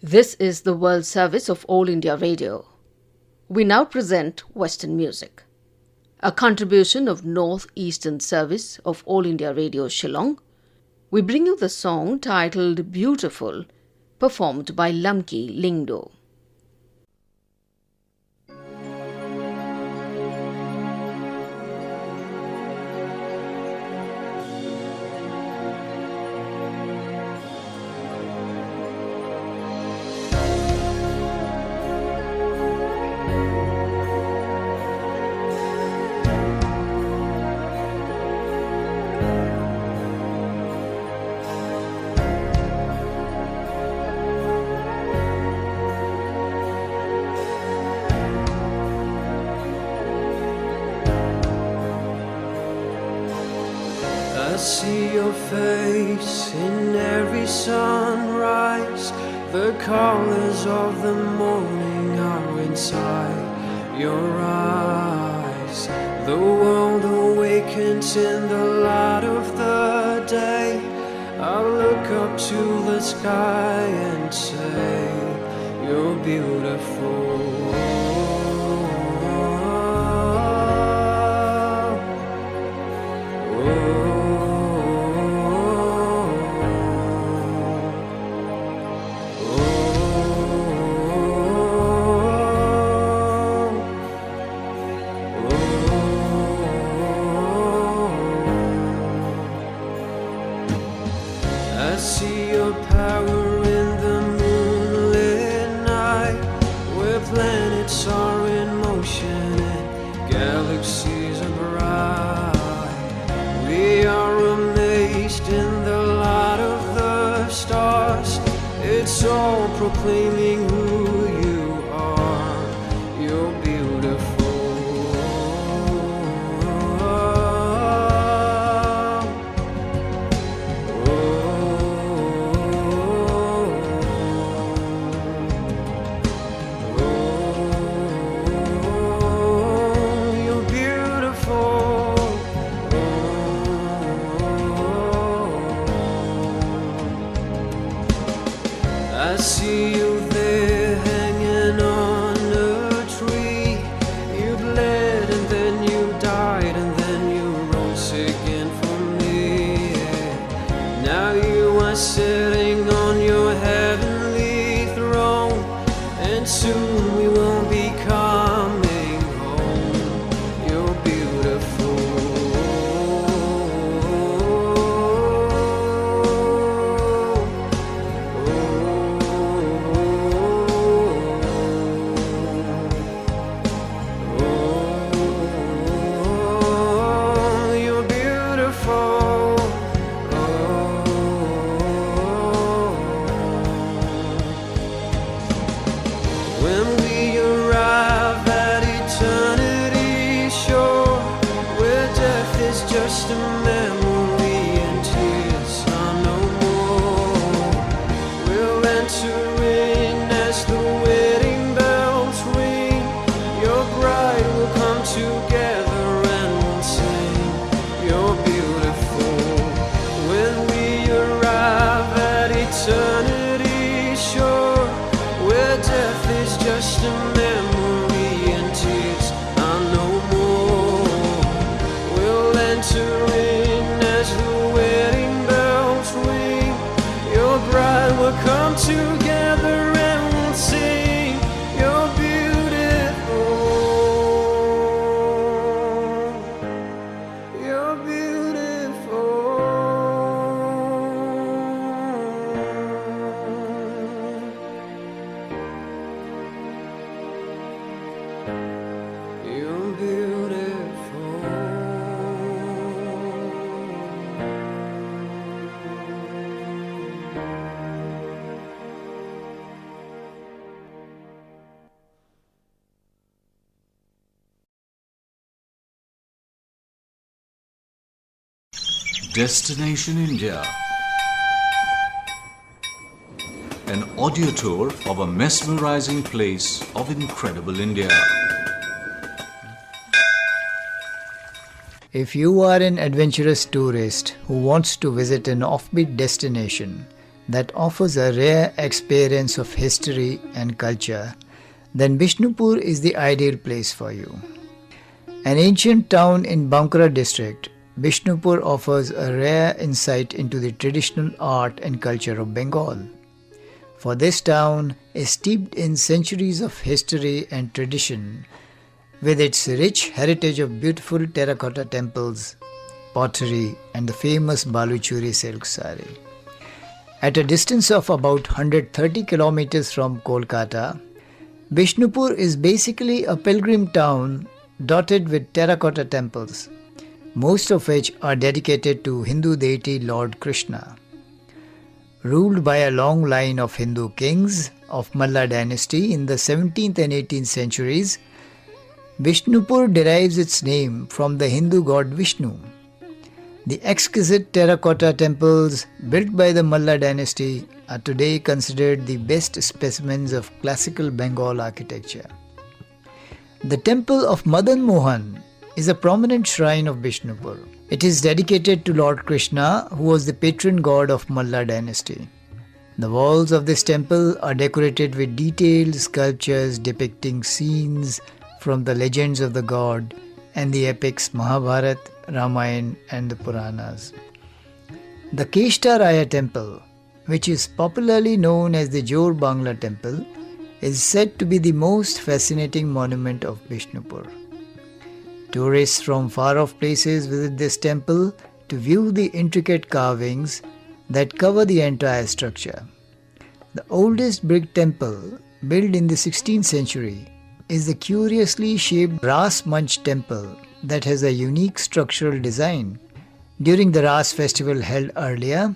This is the World Service of All India Radio. We now present Western music. A contribution of North-Eastern Service of All India Radio Shillong. We bring you the song titled Beautiful, performed by Lamki Lingdo. I see your face in every sunrise. The colors of the morning are inside your eyes. The world awakens in the light of the day. I look up to the sky and say, you're beautiful. I see your power in the moonlit night, where planets are in motion and galaxies are bright. We are amazed in the light of the stars. It's all proclaiming who you are. You're beautiful. I see you there hanging on a tree. You bled and then you died and then you rose again for me. Now you are sitting on your heavenly throne, and soon we will be coming home. You're beautiful. When we arrive at eternity's shore, where death is just a memory and tears are no more, we'll enter in as the wedding bells ring. Your bride will come together and we'll sing, you're beautiful. When we arrive at eternity's shore, where death is just a memory and tears are no more, we'll enter in as the wedding bells ring. Your bride will come together and we'll sing, you're beautiful. You're beautiful. You're beautiful. Destination India. An audio tour of a mesmerizing place of incredible India. If you are an adventurous tourist who wants to visit an offbeat destination, that offers a rare experience of history and culture, then Bishnupur is the ideal place for you. An ancient town in Bankura district, Bishnupur offers a rare insight into the traditional art and culture of Bengal. For this town is steeped in centuries of history and tradition, with its rich heritage of beautiful terracotta temples, pottery and the famous Baluchuri silk saree. At a distance of about 130 kilometers from Kolkata, Bishnupur is basically a pilgrim town dotted with terracotta temples, most of which are dedicated to Hindu deity Lord Krishna. Ruled by a long line of Hindu kings of Malla dynasty in the 17th and 18th centuries, Bishnupur derives its name from the Hindu god Vishnu. The exquisite terracotta temples built by the Malla dynasty are today considered the best specimens of classical Bengal architecture. The temple of Madan Mohan is a prominent shrine of Bishnupur. It is dedicated to Lord Krishna, who was the patron god of Malla dynasty. The walls of this temple are decorated with detailed sculptures depicting scenes from the legends of the god and the epics Mahabharata, Ramayana and the Puranas. The Kishtaraya Temple, which is popularly known as the Jor Bangla Temple, is said to be the most fascinating monument of Bishnupur. Tourists from far-off places visit this temple to view the intricate carvings that cover the entire structure. The oldest brick temple, built in the 16th century, is the curiously shaped Ras Manch temple that has a unique structural design. During the Ras festival held earlier,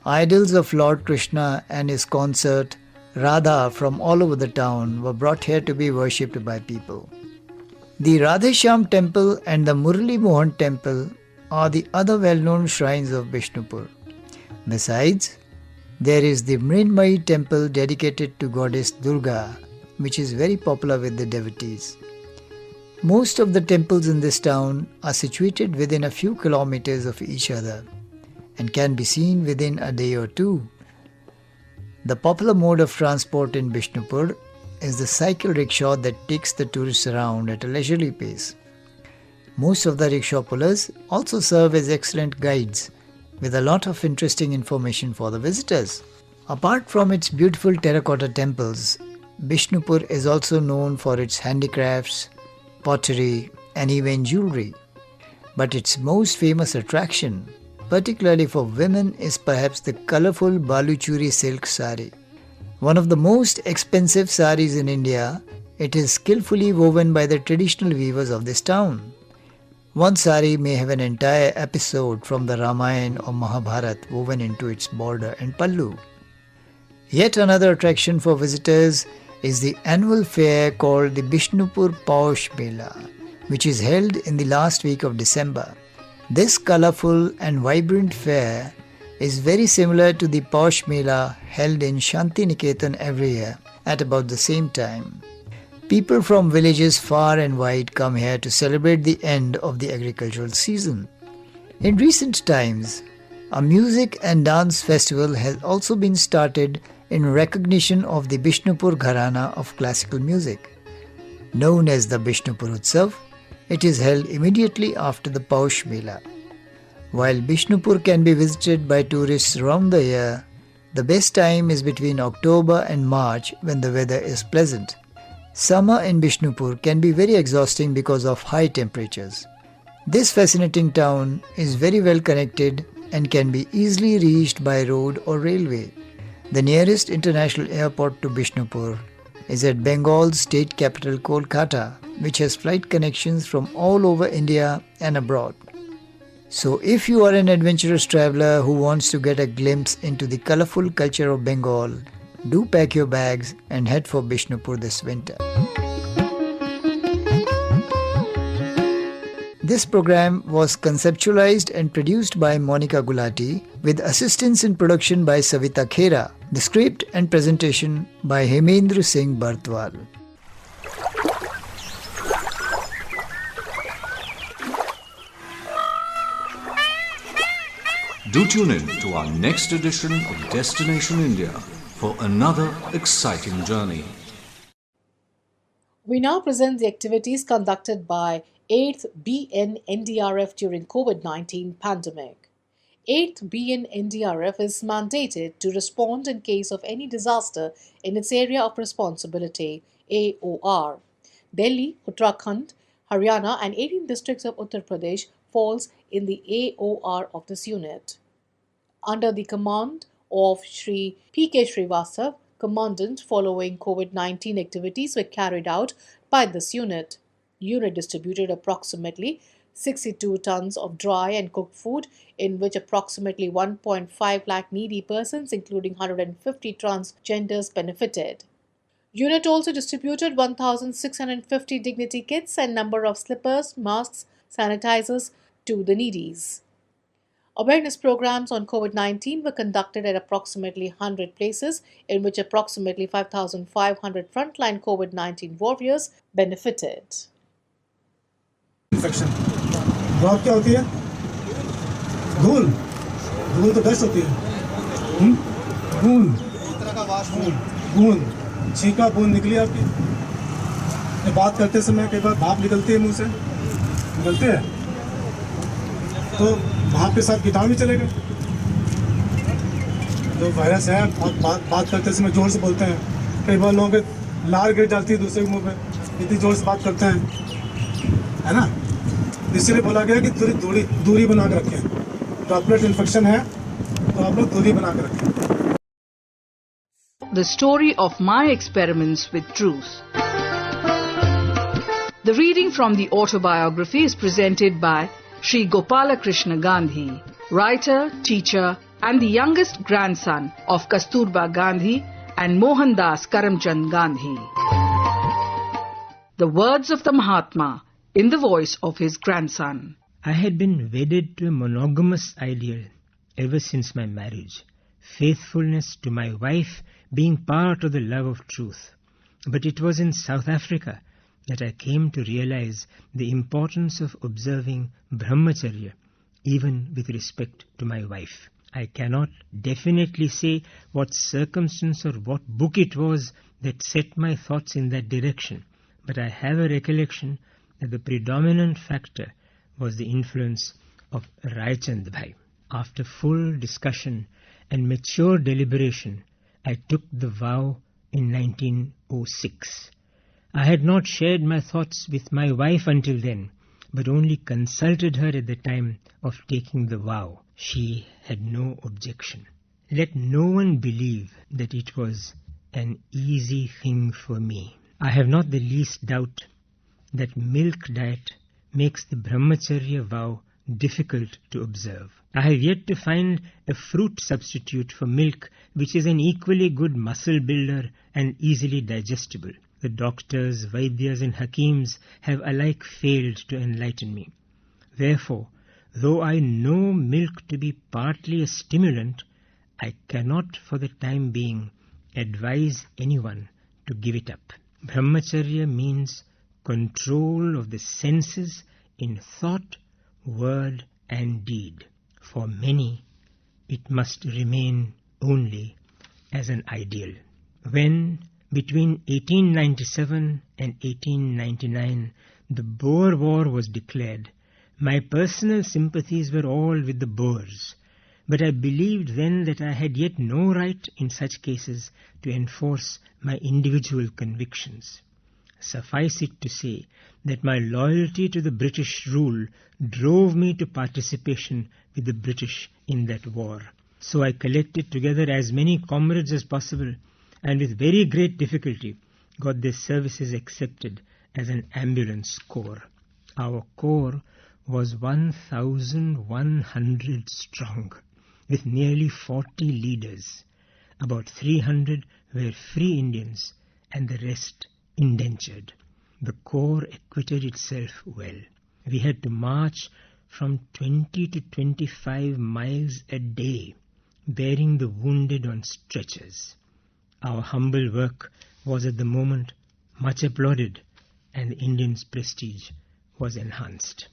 idols of Lord Krishna and his consort Radha from all over the town were brought here to be worshipped by people. The Radhesham temple and the Murali Mohan temple are the other well-known shrines of Bishnupur. Besides, there is the Mrinmayi temple dedicated to goddess Durga, which is very popular with the devotees. Most of the temples in this town are situated within a few kilometers of each other and can be seen within a day or two. The popular mode of transport in Bishnupur is the cycle rickshaw that takes the tourists around at a leisurely pace. Most of the rickshaw pullers also serve as excellent guides with a lot of interesting information for the visitors. Apart from its beautiful terracotta temples, Bishnupur is also known for its handicrafts, pottery and even jewelry. But its most famous attraction, particularly for women, is perhaps the colourful Baluchuri silk saree. One of the most expensive saris in India, it is skillfully woven by the traditional weavers of this town. One sari may have an entire episode from the Ramayana or Mahabharata woven into its border and pallu. Yet another attraction for visitors is the annual fair called the Bishnupur Posh Mela, which is held in the last week of December. This colourful and vibrant fair is very similar to the Posh Mela held in Shanti Niketan every year at about the same time. People from villages far and wide come here to celebrate the end of the agricultural season. In recent times, a music and dance festival has also been started in recognition of the Bishnupur Gharana of classical music. Known as the Bishnupur Utsav, it is held immediately after the Posh Mela. While Bishnupur can be visited by tourists around the year, the best time is between October and March when the weather is pleasant. Summer in Bishnupur can be very exhausting because of high temperatures. This fascinating town is very well connected and can be easily reached by road or railway. The nearest international airport to Bishnupur is at Bengal's state capital Kolkata, which has flight connections from all over India and abroad. So if you are an adventurous traveler who wants to get a glimpse into the colourful culture of Bengal, do pack your bags and head for Bishnupur this winter. This program was conceptualized and produced by Monica Gulati with assistance in production by Savita Khera. The script and presentation by Hemendra Singh Bartwal. Do tune in to our next edition of Destination India for another exciting journey. We now present the activities conducted by 8th BN NDRF during COVID-19 pandemic. 8th BN NDRF is mandated to respond in case of any disaster in its area of responsibility, AOR. Delhi, Uttarakhand, Haryana and 18 districts of Uttar Pradesh falls in the AOR of this unit. Under the command of Shri P.K. Srivastav, Commandant, following COVID-19 activities were carried out by this unit. Unit distributed approximately 62 tons of dry and cooked food, in which approximately 1.5 lakh needy persons, including 150 transgenders, benefited. Unit also distributed 1,650 dignity kits and number of slippers, masks, sanitizers to the needies. Awareness programs on COVID-19 were conducted at approximately 100 places, in which approximately 5,500 frontline COVID-19 warriors benefited. Infection. Drop क्या होती है? धूल. धूल तो dust होती है. बूंद. छींका बूंद निकली आपकी. ये बात करते समय कई बार भाप निकलती है मुंह से. निकलते हैं. तो भाप के साथ कीटाणु भी चलेगा. तो वायरस है. बात करते समय जोर से बोलते हैं. कई बार लोगों के लार गिर जाती है दूसरे के मुंह पे. इतनी जोर से बात करते हैं, है ना. इसलिए बोला गया कि दूरी बना के रखें. ड्रॉपलेट इन्फेक्शन है तो आप लोग दूरी बना के रखें. The story of my experiments with truth. The reading from the autobiography is presented by Sri Gopalakrishna Gandhi, writer, teacher and the youngest grandson of Kasturba Gandhi and Mohandas Karamchand Gandhi. The words of the Mahatma in the voice of his grandson. I had been wedded to a monogamous ideal ever since my marriage, faithfulness to my wife being part of the love of truth. But it was in South Africa that I came to realize the importance of observing brahmacharya even with respect to my wife. I cannot definitely say what circumstance or what book it was that set my thoughts in that direction, but I have a recollection that the predominant factor was the influence of Raichand Bhai. After full discussion and mature deliberation, I took the vow in 1906. I had not shared my thoughts with my wife until then, but only consulted her at the time of taking the vow. She had no objection. Let no one believe that it was an easy thing for me. I have not the least doubt that milk diet makes the brahmacharya vow difficult to observe. I have yet to find a fruit substitute for milk which is an equally good muscle builder and easily digestible. The doctors, Vaidyas and Hakims have alike failed to enlighten me. Therefore, though I know milk to be partly a stimulant, I cannot for the time being advise anyone to give it up. Brahmacharya means control of the senses in thought, word and deed. For many, it must remain only as an ideal. When between 1897 and 1899 the Boer War was declared, my personal sympathies were all with the Boers, but I believed then that I had yet no right in such cases to enforce my individual convictions. Suffice it to say that my loyalty to the British rule drove me to participation with the British in that war. So I collected together as many comrades as possible and with very great difficulty got their services accepted as an ambulance corps. Our corps was 1,100 strong, with nearly 40 leaders. About 300 were free Indians and the rest indentured. The corps acquitted itself well. We had to march from 20 to 25 miles a day, bearing the wounded on stretchers. Our humble work was at the moment much applauded, and the Indians' prestige was enhanced.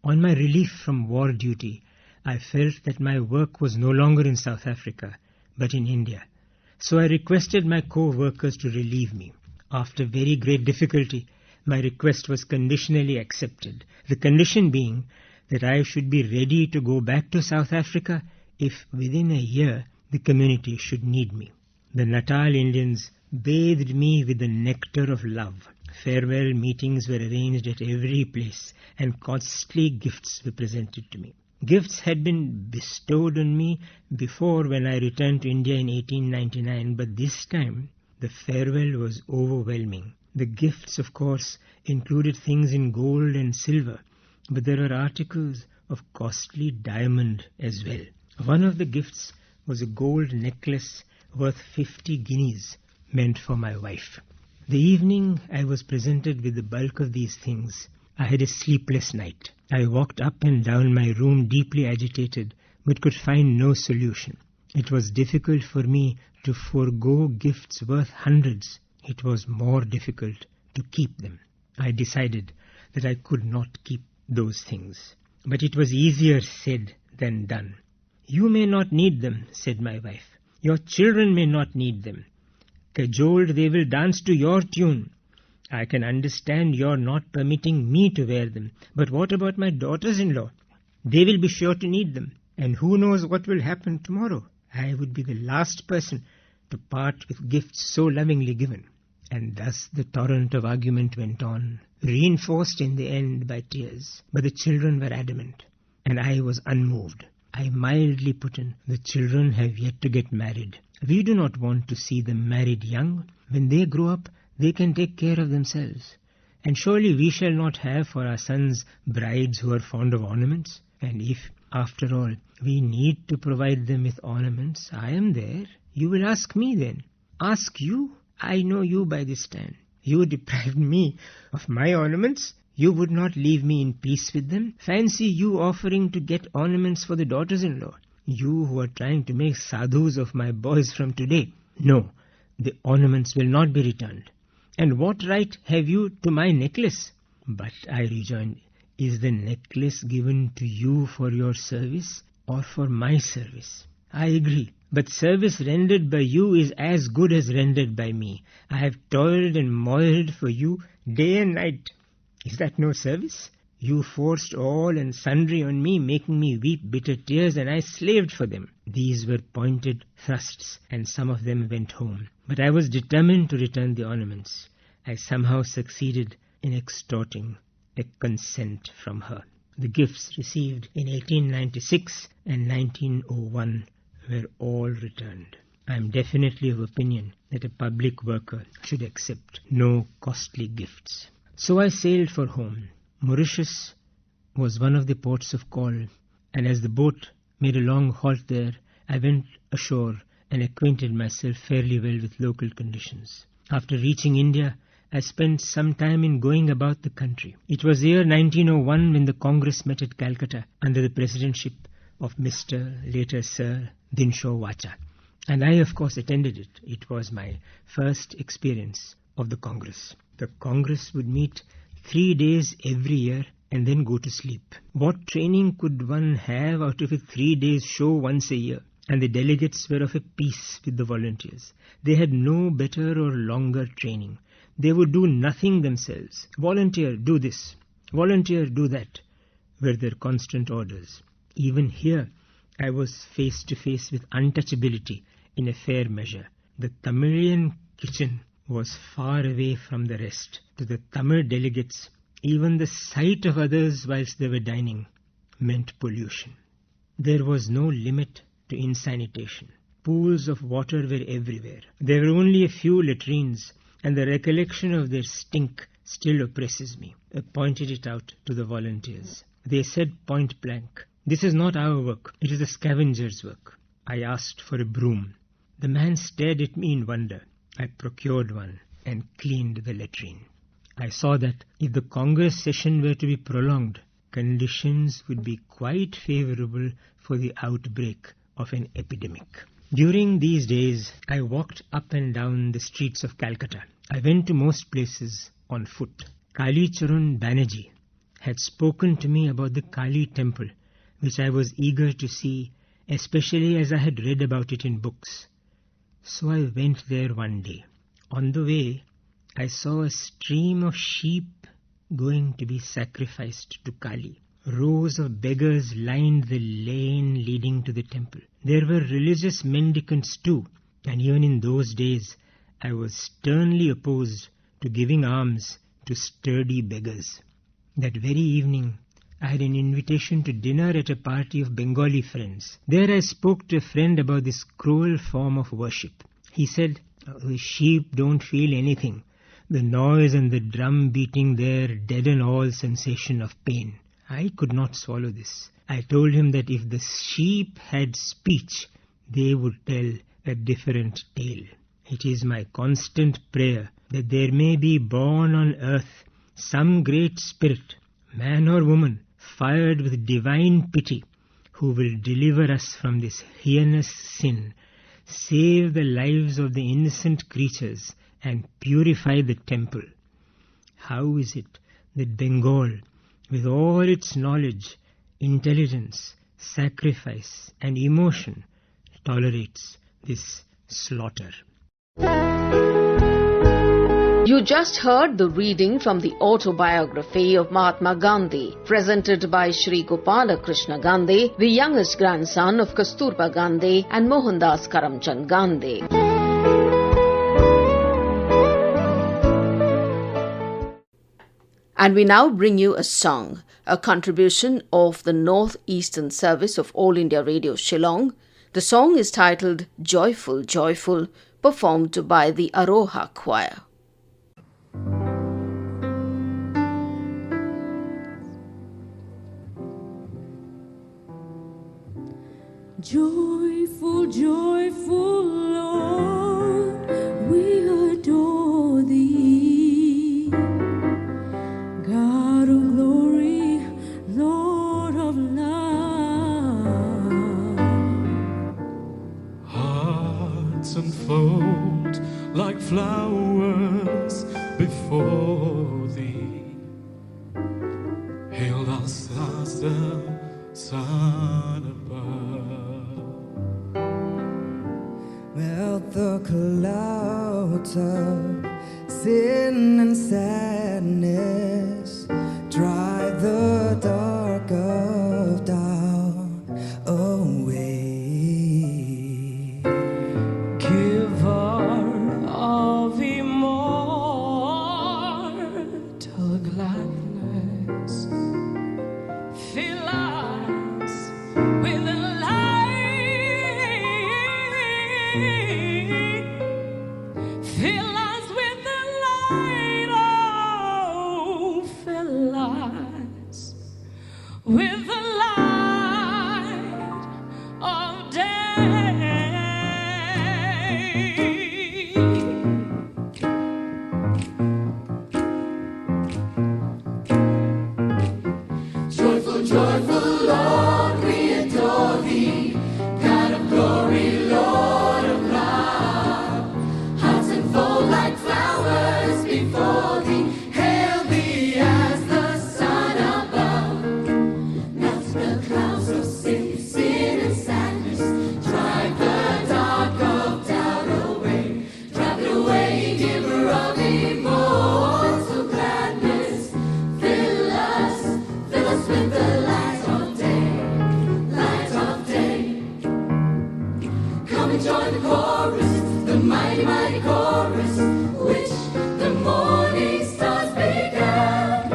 On my relief from war duty, I felt that my work was no longer in South Africa, but in India. So I requested my co-workers to relieve me. After very great difficulty, my request was conditionally accepted, the condition being that I should be ready to go back to South Africa if within a year the community should need me. The Natal Indians bathed me with the nectar of love. Farewell meetings were arranged at every place, and costly gifts were presented to me. Gifts had been bestowed on me before when I returned to India in 1899, but this time the farewell was overwhelming. The gifts, of course, included things in gold and silver, but there were articles of costly diamond as well. One of the gifts was a gold necklace worth 50 guineas, meant for my wife. The evening I was presented with the bulk of these things, I had a sleepless night. I walked up and down my room deeply agitated, but could find no solution. It was difficult for me to forego gifts worth hundreds. It was more difficult to keep them. I decided that I could not keep those things. But it was easier said than done. "You may not need them," said my wife. "Your children may not need them. Cajoled, they will dance to your tune. I can understand your not permitting me to wear them. But what about my daughters-in-law? They will be sure to need them. And who knows what will happen tomorrow? I would be the last person to part with gifts so lovingly given." And thus the torrent of argument went on, reinforced in the end by tears. But the children were adamant, and I was unmoved. I mildly put in, "The children have yet to get married. We do not want to see them married young. When they grow up, they can take care of themselves. And surely we shall not have for our sons brides who are fond of ornaments. And if, after all, we need to provide them with ornaments, I am there. You will ask me then." "Ask you? I know you by this time. You deprived me of my ornaments. You would not leave me in peace with them. Fancy you offering to get ornaments for the daughters-in-law. You who are trying to make sadhus of my boys from today. No, the ornaments will not be returned. And what right have you to my necklace?" "But," I rejoined, "is the necklace given to you for your service or for my service?" "I agree. But service rendered by you is as good as rendered by me. I have toiled and moiled for you day and night. Is that no service? You forced all and sundry on me, making me weep bitter tears, and I slaved for them." These were pointed thrusts, and some of them went home. But I was determined to return the ornaments. I somehow succeeded in extorting a consent from her. The gifts received in 1896 and 1901 were all returned. I am definitely of opinion that a public worker should accept no costly gifts. So I sailed for home. Mauritius was one of the ports of call, and as the boat made a long halt there, I went ashore and acquainted myself fairly well with local conditions. After reaching India, I spent some time in going about the country. It was year 1901 when the Congress met at Calcutta under the presidency of Mr. later Sir Dinshaw Wacha. And I, of course, attended it. It was my first experience of the Congress. The Congress would meet 3 days every year and then go to sleep. What training could one have out of a 3 days show once a year? And the delegates were of a piece with the volunteers. They had no better or longer training. They would do nothing themselves. "Volunteer, do this. Volunteer, do that," were their constant orders. Even here, I was face to face with untouchability in a fair measure. The Tamilian kitchen was far away from the rest. To the Tamil delegates, even the sight of others whilst they were dining meant pollution. There was no limit to insanitation. Pools of water were everywhere. There were only a few latrines, and the recollection of their stink still oppresses me. I pointed it out to the volunteers. They said point blank, "This is not our work, it is the scavengers' work." I asked for a broom. The man stared at me in wonder. I procured one and cleaned the latrine. I saw that if the Congress session were to be prolonged, conditions would be quite favorable for the outbreak of an epidemic. During these days, I walked up and down the streets of Calcutta. I went to most places on foot. Kali Charan Banerjee had spoken to me about the Kali Temple, which I was eager to see, especially as I had read about it in books. So I went there one day. On the way, I saw a stream of sheep going to be sacrificed to Kali. Rows of beggars lined the lane leading to the temple. There were religious mendicants too, and even in those days I was sternly opposed to giving alms to sturdy beggars. That very evening I had an invitation to dinner at a party of Bengali friends. There I spoke to a friend about this cruel form of worship. He said, "The sheep don't feel anything. The noise and the drum beating there deaden all sensation of pain." I could not swallow this. I told him that if the sheep had speech, they would tell a different tale. It is my constant prayer that there may be born on earth some great spirit, man or woman, fired with divine pity, who will deliver us from this heinous sin, save the lives of the innocent creatures, and purify the temple. How is it that Bengal, with all its knowledge, intelligence, sacrifice, and emotion, tolerates this slaughter? You just heard the reading from the autobiography of Mahatma Gandhi, presented by Shri Gopala Krishna Gandhi, the youngest grandson of Kasturba Gandhi and Mohandas Karamchand Gandhi. And we now bring you a song, a contribution of the North Eastern Service of All India Radio Shillong. The song is titled Joyful, Joyful, performed by the Aroha Choir. Joyful, joyful Lord, we adore Thee. God of glory, Lord of love. Hearts unfold like flowers before Thee. Hail us as the sun above. Melt the clouds of sin and sadness, drive the dark of doubt away. Giver of immortal gladness, fill us with the light. Fill us with the light, oh, fill us with the light of day. Joyful, joyful Lord, we adore Thee, God of glory, Lord of love. Hearts unfold like flowers before Thee, hail Thee as the sun above. Melt the clouds of sin, sin and sadness, drive the dark of doubt away. Drive it away, giver of immortal gladness. Fill us with the light of day, light of day. Come and join the chorus, the mighty, mighty chorus, which the morning stars began.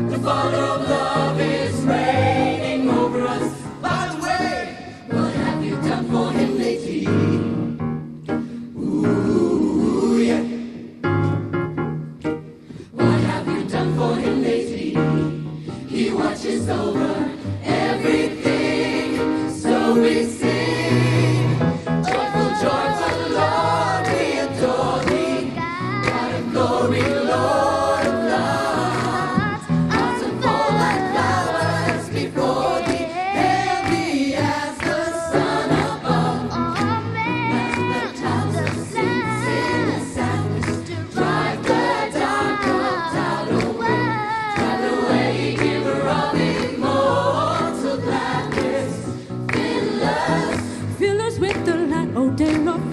The Father of love is reigning over us. By the way, what have you done for Him lately? Ooh, yeah. What have you done for Him lately? He watches over everything, so we sing. Joyful, joyful Lord, we adore Thee.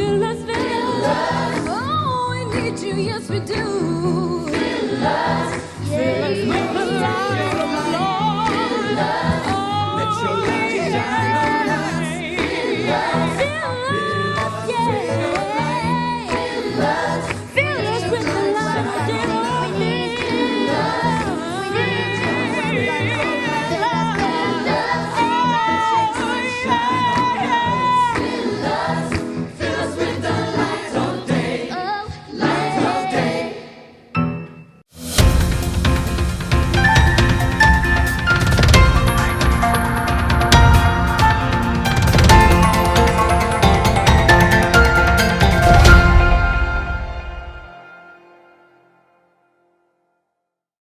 fill us, fill us. Oh, we need you, yes we do. Fill us, fill us with the